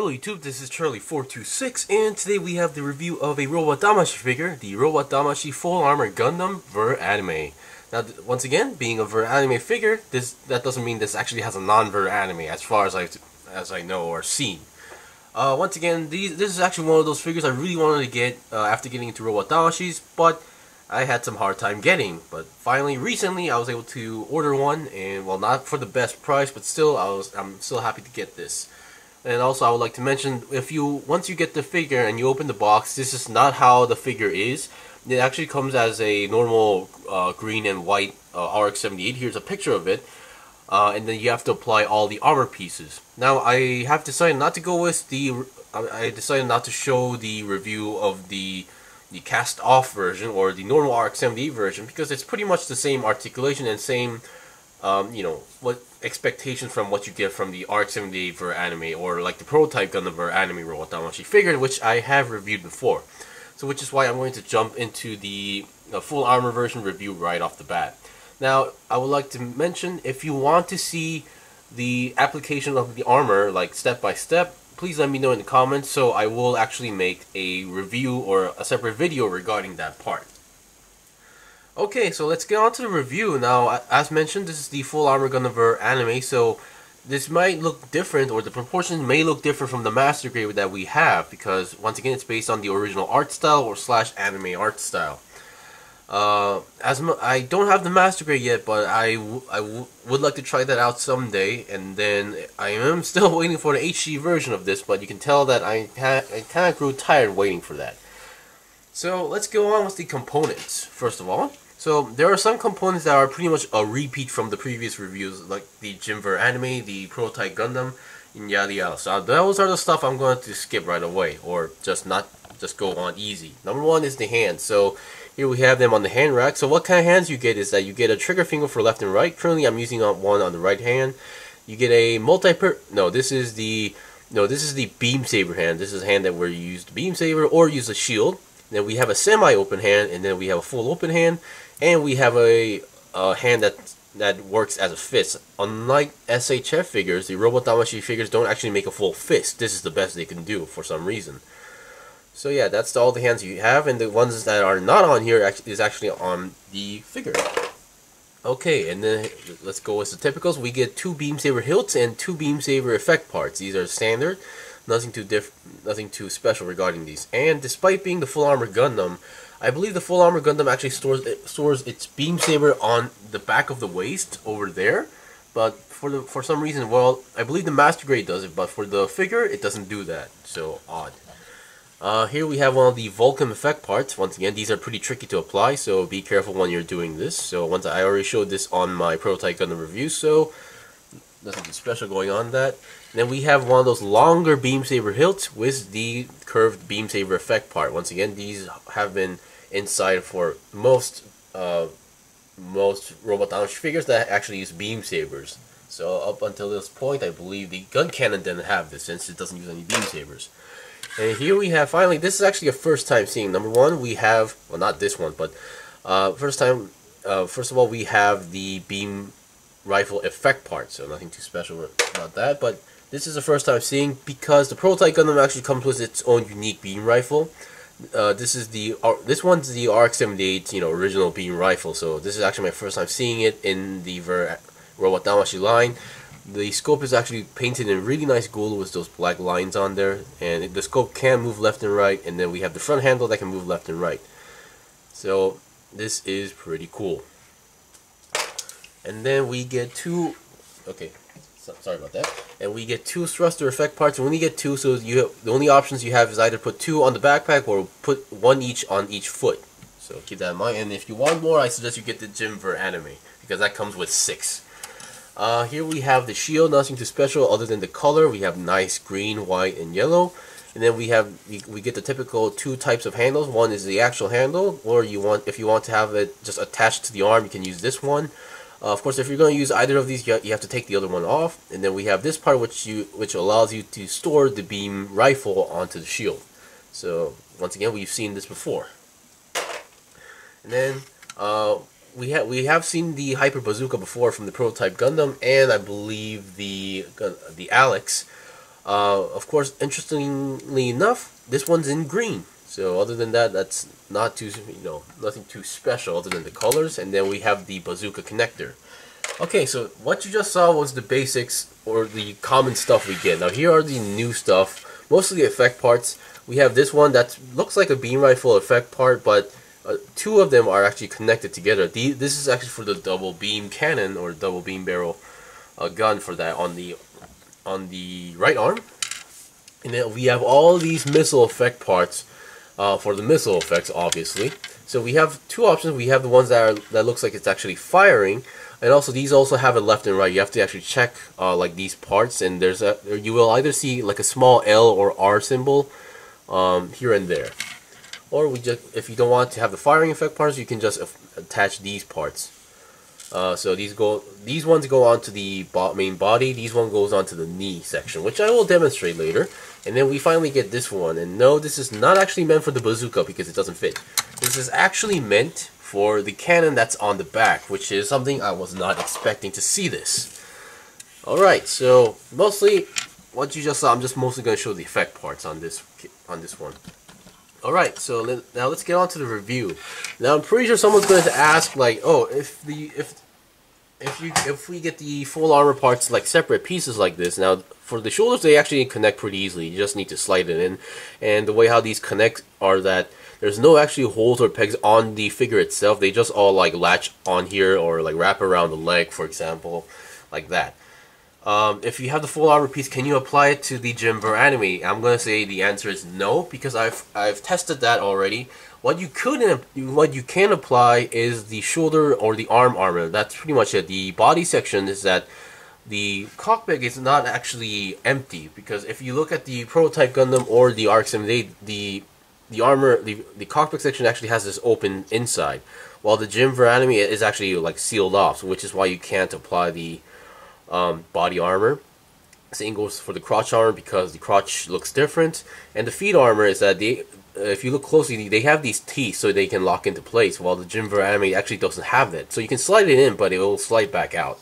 Hello YouTube, this is Charlie426, and today we have the review of a Robot Damashii figure, the Robot Damashii Full Armor Gundam Ver ANIME. Now, once again, being a Ver ANIME figure, that doesn't mean this actually has a non-Ver ANIME, as far as I know or seen. Once again, this is actually one of those figures I really wanted to get after getting into Robot Damashiis, but I had some hard time getting. But finally, recently, I was able to order one, and well, not for the best price, but still, I'm still happy to get this. And also, I would like to mention, once you get the figure and you open the box, this is not how the figure is. It actually comes as a normal green and white RX-78. Here's a picture of it. And then you have to apply all the armor pieces. Now, I have decided not to go with I decided not to show the review of the cast-off version or the normal RX-78 version, because it's pretty much the same articulation and same what expectations from what you get from the RX-78 Ver ANIME, or like the Prototype Gundam Ver ANIME Robot Damashii figure, which I have reviewed before. So which is why I'm going to jump into the full armor version review right off the bat. Now, I would like to mention, if you want to see the application of the armor, like step by step, please let me know in the comments, so I will actually make a review or a separate video regarding that part. Okay, so let's get on to the review. Now, as mentioned, this is the Full Armor Gundam Ver ANIME, so this might look different, or the proportions may look different from the master grade that we have, because once again, it's based on the original art style or / anime art style. I don't have the master grade yet, but I would like to try that out someday, and then I am still waiting for the HD version of this, but you can tell that I kind of grew tired waiting for that. So let's go on with the components, first of all. So there are some components that are pretty much a repeat from the previous reviews, like the Ver ANIME, the Prototype Gundam, and yada yada. So those are the stuff I'm going to skip right away, or just go on easy. Number one is the hands. So here we have them on the hand rack. So what kind of hands you get is that you get a trigger finger for left and right. Currently I'm using one on the right hand. You get a this is the beam saber hand. This is a hand that where you use the beam saber or use a shield. Then we have a semi-open hand, and then we have a full open hand, and we have a hand that works as a fist. Unlike SHF figures, the Robot Damashii figures don't actually make a full fist. This is the best they can do for some reason. So yeah, that's all the hands you have, and the ones that are not on here is actually on the figure. Okay, and then let's go with the typicals. We get 2 beam saber hilts and 2 beam saber effect parts. These are standard. Nothing too special regarding these. And despite being the Full Armor Gundam, I believe the Full Armor Gundam actually stores its beam saber on the back of the waist over there. But for some reason, well, I believe the master grade does it, but for the figure, it doesn't do that. So odd. Here we have one of the Vulcan effect parts. Once again, these are pretty tricky to apply, so be careful when you're doing this. So I already showed this on my Prototype Gundam review, so nothing special going on that. And then we have one of those longer beam saber hilts with the curved beam saber effect part. Once again, these have been inside for most Robot Damashii figures that actually use beam sabers. So up until this point, I believe the gun cannon didn't have this, since it doesn't use any beam sabers. And here we have, finally, this is actually a first time seeing. Number one, we have, well, not this one, but first of all, we have the beam rifle effect part, so nothing too special about that, but this is the first time seeing, because the Prototype Gundam actually comes with its own unique beam rifle. This one's the RX-78, original beam rifle, so this is actually my first time seeing it in the Robot Damashii line. The scope is actually painted in really nice gold with those black lines on there, and the scope can move left and right, and then we have the front handle that can move left and right. So this is pretty cool. And then we get two, sorry about that. And we get 2 thruster effect parts, and when you get 2, so the only options you have is either put 2 on the backpack or put 1 each on each foot. So keep that in mind. And if you want more, I suggest you get the Ver ANIME, because that comes with 6. Here we have the shield, nothing too special other than the color. We have nice green, white, and yellow. And then we get the typical 2 types of handles. One is the actual handle, or if you want to have it just attached to the arm, you can use this one. Of course, if you're going to use either of these, you have to take the other one off. And then we have this part which allows you to store the beam rifle onto the shield. So once again, we've seen this before. And then we have seen the Hyper Bazooka before from the Prototype Gundam, and I believe the Alex. Of course, interestingly enough, this one's in green. So other than that, that's not too, nothing too special other than the colors. And then we have the bazooka connector. Okay, so what you just saw was the basics or the common stuff we get. Now here are the new stuff, mostly effect parts. We have this one that looks like a beam rifle effect part, but two of them are actually connected together. This is actually for the double beam cannon or double beam barrel gun for that on the right arm. And then we have all these missile effect parts for the missile effects, obviously. So we have two options. We have the ones that looks like it's actually firing, and also these also have a left and right. You have to actually check like these parts, and you will either see like a small L or R symbol here and there. Or if you don't want to have the firing effect parts, you can just attach these parts. So these ones go onto the main body. These one goes onto the knee section, which I will demonstrate later. And then we finally get this one. And no, this is not actually meant for the bazooka because it doesn't fit. This is actually meant for the cannon that's on the back, which is something I was not expecting to see this. Alright, so mostly what you just saw, I'm just mostly going to show the effect parts on this one. Alright, so now let's get on to the review. Now I'm pretty sure someone's going to ask, like, oh, if we get the full armor parts like separate pieces like this. Now for the shoulders, they actually connect pretty easily. You just need to slide it in, and the way how these connect are that there's no actually holes or pegs on the figure itself. They just all like latch on here or like wrap around the leg, for example, like that. If you have the full armor piece, can you apply it to the Gundam Ver ANIME? I'm gonna say the answer is no, because I've tested that already. What you can apply is the shoulder or the arm armor. That's pretty much it. The body section is that the cockpit is not actually empty, because if you look at the Prototype Gundam or the Arc Sim, the armor, the cockpit section actually has this open inside, while the Gundam Ver ANIME is actually like sealed off, which is why you can't apply the body armor. Same goes for the crotch armor, because the crotch looks different, and the feet armor is that if you look closely, they have these teeth so they can lock into place, while the Gundam Ver ANIME actually doesn't have that. So you can slide it in, but it will slide back out.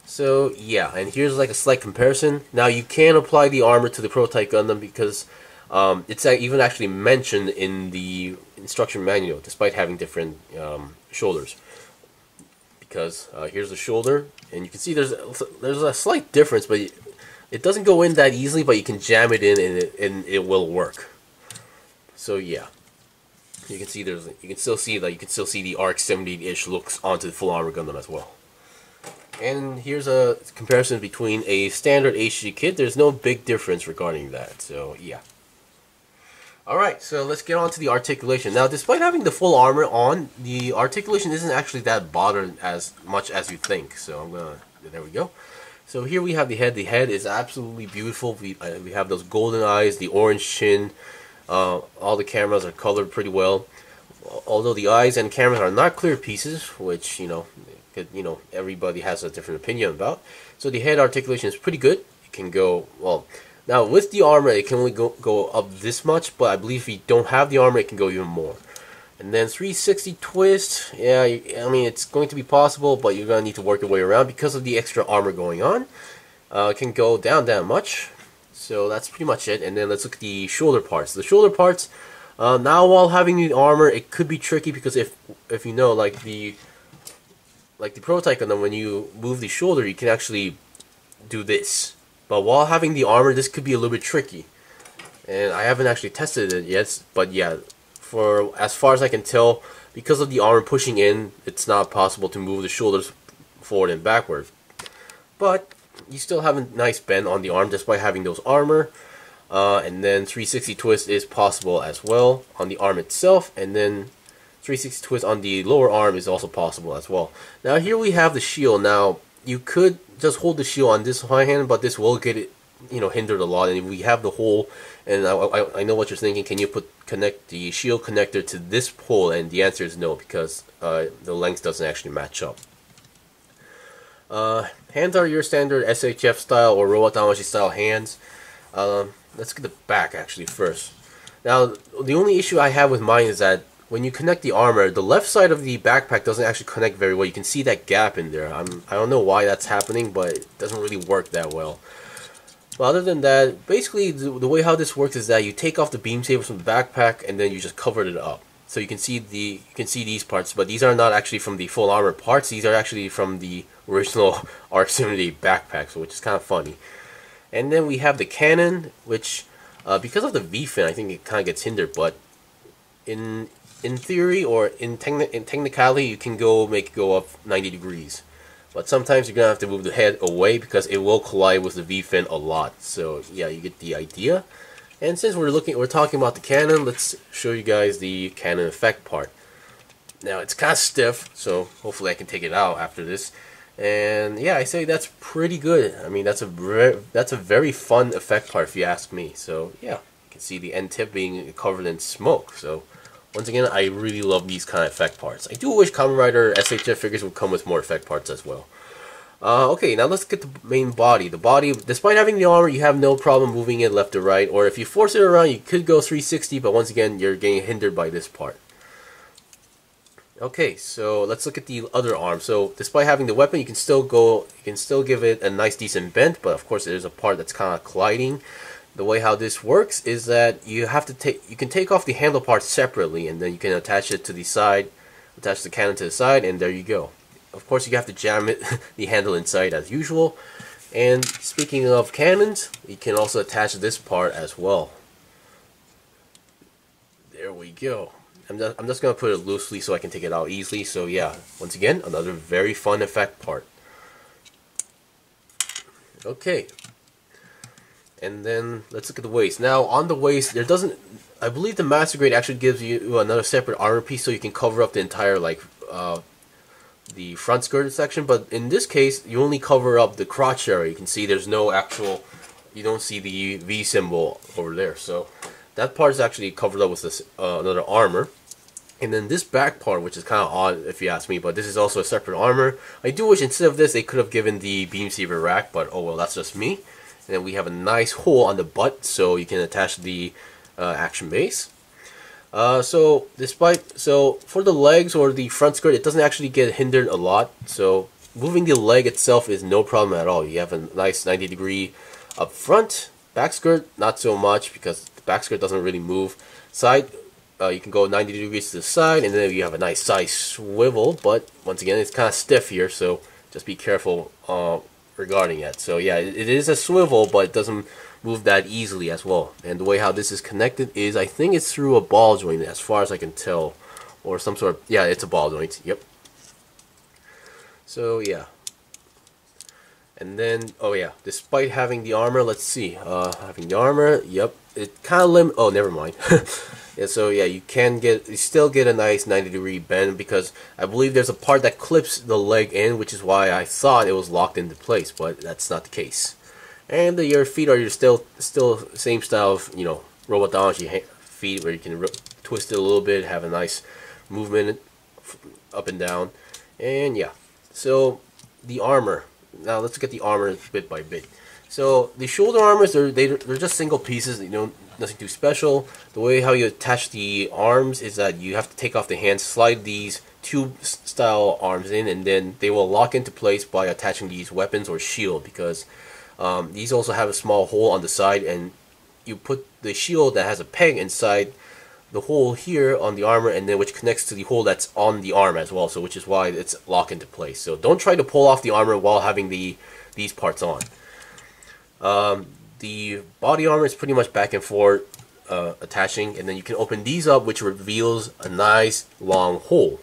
So yeah, and here's like a slight comparison. Now you can apply the armor to the Prototype Gundam because it's even actually mentioned in the instruction manual, despite having different shoulders. Because here's the shoulder, and you can see there's a slight difference, but it doesn't go in that easily. But you can jam it in, and it will work. So yeah, you can see you can still see the Arc 70-ish looks onto the full armor Gundam as well. And here's a comparison between a standard HG kit. There's no big difference regarding that. So yeah. Alright, so let's get on to the articulation. Now, despite having the full armor on, the articulation isn't actually that bothered as much as you think. So there we go. So here we have the head. The head is absolutely beautiful. We have those golden eyes, the orange chin. All the cameras are colored pretty well. Although the eyes and cameras are not clear pieces, which, everybody has a different opinion about. So the head articulation is pretty good. It can go, well, now with the armor it can only go up this much, but I believe if you don't have the armor it can go even more. And then 360 twist, yeah, I mean it's going to be possible, but you're going to need to work your way around because of the extra armor going on. It can go down that much. So that's pretty much it. And then let's look at the shoulder parts. The shoulder parts, now while having the armor, it could be tricky because if you know, like the Prototype Gundam, when you move the shoulder, you can actually do this. But while having the armor, this could be a little bit tricky. And I haven't actually tested it yet, but yeah, for as far as I can tell, because of the armor pushing in, it's not possible to move the shoulders forward and backward. But you still have a nice bend on the arm despite having those armor. And then 360 twist is possible as well on the arm itself, and then 360 twist on the lower arm is also possible as well. Now here we have the shield. Now you could just hold the shield on this hand, but this will get it, hindered a lot. And we have the hole, and I know what you're thinking. Can you connect the shield connector to this pole? And the answer is no, because the length doesn't actually match up. Hands are your standard SHF style or Robot Damashii style hands. Let's get the back actually first. Now the only issue I have with mine is that when you connect the armor, the left side of the backpack doesn't actually connect very well. You can see that gap in there. I don't know why that's happening, but it doesn't really work that well. But other than that, basically the way how this works is that you take off the beam sabers from the backpack and then you just cover it up. So you can see these parts, but these are not actually from the full armor parts. These are actually from the original Articulation backpack, so which is kind of funny. And then we have the cannon, which because of the V-fin, I think it kind of gets hindered. But in theory or in technicality, you can make it go up 90 degrees. But sometimes you're gonna have to move the head away because it will collide with the V-fin a lot. So yeah, you get the idea. And since we're talking about the cannon, let's show you guys the cannon effect part. Now it's kind of stiff, so hopefully I can take it out after this. And yeah, I say that's pretty good. I mean, that's a very fun effect part if you ask me. So yeah, you can see the end tip being covered in smoke. So once again, I really love these kind of effect parts. I do wish Kamen Rider SHF figures would come with more effect parts as well. Okay, now let's get the main body. The body, despite having the armor, you have no problem moving it left to right, or if you force it around, you could go 360, but once again, you're getting hindered by this part. Okay, so let's look at the other arm. So despite having the weapon, you can still give it a nice decent bend, but of course there's a part that's kind of colliding. The way how this works is that you can take off the handle part separately, and then you can attach it to the side, attach the cannon to the side, and there you go. Of course, you have to jam the handle inside as usual. And speaking of cannons, you can also attach this part as well. There we go. I'm just going to put it loosely so I can take it out easily. So yeah, once again, another very fun effect part. Okay. And then let's look at the waist. Now on the waist, I believe the Master Grade actually gives you another separate armor piece so you can cover up the entire the front skirt section, but in this case you only cover up the crotch area. You can see there's no actual, you don't see the V symbol over there, so that part is actually covered up with this another armor. And then this back part, which is kind of odd if you ask me, but this is also a separate armor. I do wish instead of this they could have given the beam saber rack, but oh well, that's just me. And then we have a nice hole on the butt so you can attach the action base. So for the legs or the front skirt, it doesn't actually get hindered a lot. So moving the leg itself is no problem at all. You have a nice 90 degree up front. Back skirt, not so much because the back skirt doesn't really move. Side, you can go 90 degrees to the side, and then you have a nice side swivel. But once again, it's kind of stiff here, so just be careful regarding that. So yeah, it is a swivel, but it doesn't move that easily as well. And the way how this is connected is, I think it's through a ball joint as far as I can tell, or some sort of, yeah, it's a ball joint. Yep. So yeah, and then oh yeah, despite having the armor, let's see, having the armor, yep, it kind of oh never mind. Yeah, so yeah, you still get a nice 90 degree bend because I believe there's a part that clips the leg in, which is why I thought it was locked into place, but that's not the case. And your feet are still same style of, you know, Robot Damashii feet, where you can twist it a little bit, have a nice movement up and down. And yeah, so the armor. Now let's look at the armor bit by bit. So the shoulder armors, they're just single pieces, you know, nothing too special. The way how you attach the arms is that you have to take off the hands, slide these tube style arms in, and then they will lock into place by attaching these weapons or shield, because these also have a small hole on the side, and you put the shield that has a peg inside the hole here on the armor, and then which connects to the hole that's on the arm as well, so which is why it's locked into place. So don't try to pull off the armor while having these parts on. The body armor is pretty much back and forth attaching, and then you can open these up, which reveals a nice long hole.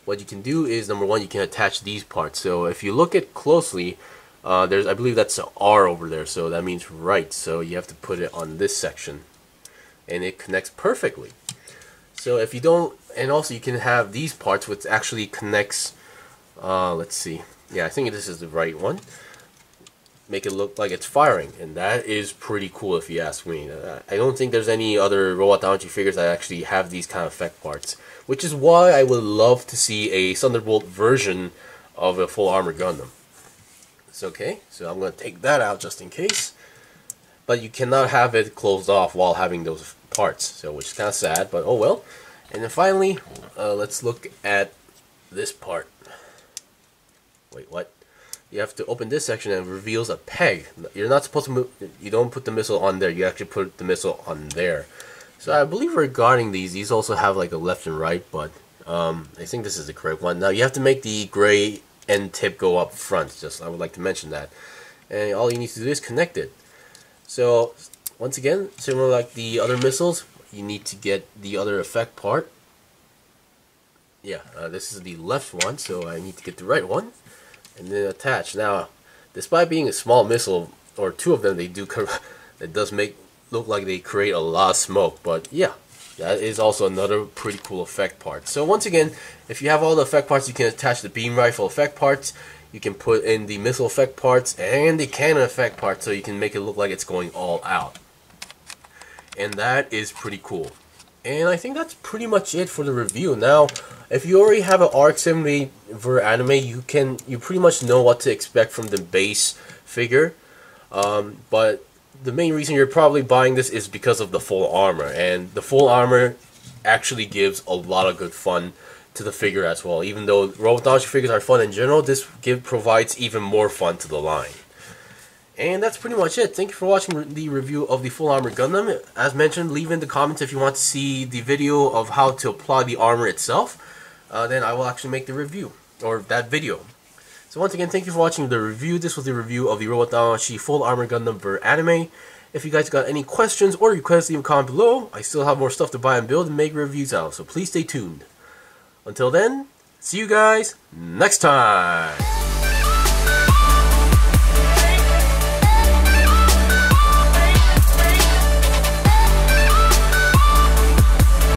What you can do is, number one, you can attach these parts. So if you look at closely, I believe that's an R over there, so that means right. So you have to put it on this section, and it connects perfectly. So if you don't, and also you can have these parts which actually connects, let's see, yeah, I think this is the right one. Make it look like it's firing, and that is pretty cool if you ask me. I don't think there's any other Robot Damashii figures that actually have these kind of effect parts, which is why I would love to see a Thunderbolt version of a full armor Gundam. It's okay, so I'm going to take that out just in case, but you cannot have it closed off while having those parts, so which is kind of sad, but oh well. And then finally, let's look at this part. Wait, what? you have to open this section and it reveals a peg. You're not supposed to move, you don't put the missile on there, you actually put the missile on there. So I believe regarding these also have like a left and right, but I think this is the correct one. Now you have to make the gray end tip go up front, just I would like to mention that. And all you need to do is connect it. So once again, similar like the other missiles, you need to get the other effect part. Yeah, this is the left one, so I need to get the right one. And then attach. Now, despite being a small missile, or two of them, it does look like they create a lot of smoke. But yeah, that is also another pretty cool effect part. So once again, if you have all the effect parts, you can attach the beam rifle effect parts. You can put in the missile effect parts and the cannon effect parts, so you can make it look like it's going all out. And that is pretty cool. And I think that's pretty much it for the review. Now, if you already have an ARC-78 Ver ANIME, you pretty much know what to expect from the base figure. But the main reason you're probably buying this is because of the full armor, and the full armor actually gives a lot of good fun to the figure as well. Even though Robot Damashii figures are fun in general, this provides even more fun to the line. And that's pretty much it. Thank you for watching the review of the Full Armor Gundam. As mentioned, leave in the comments if you want to see the video of how to apply the armor itself. Then I will actually make the review, or that video. So once again, thank you for watching the review. This was the review of the Robot Damashii Full Armor Gundam Ver ANIME. If you guys got any questions or requests, leave a comment below. I still have more stuff to buy and build and make reviews out, so please stay tuned. Until then, see you guys next time!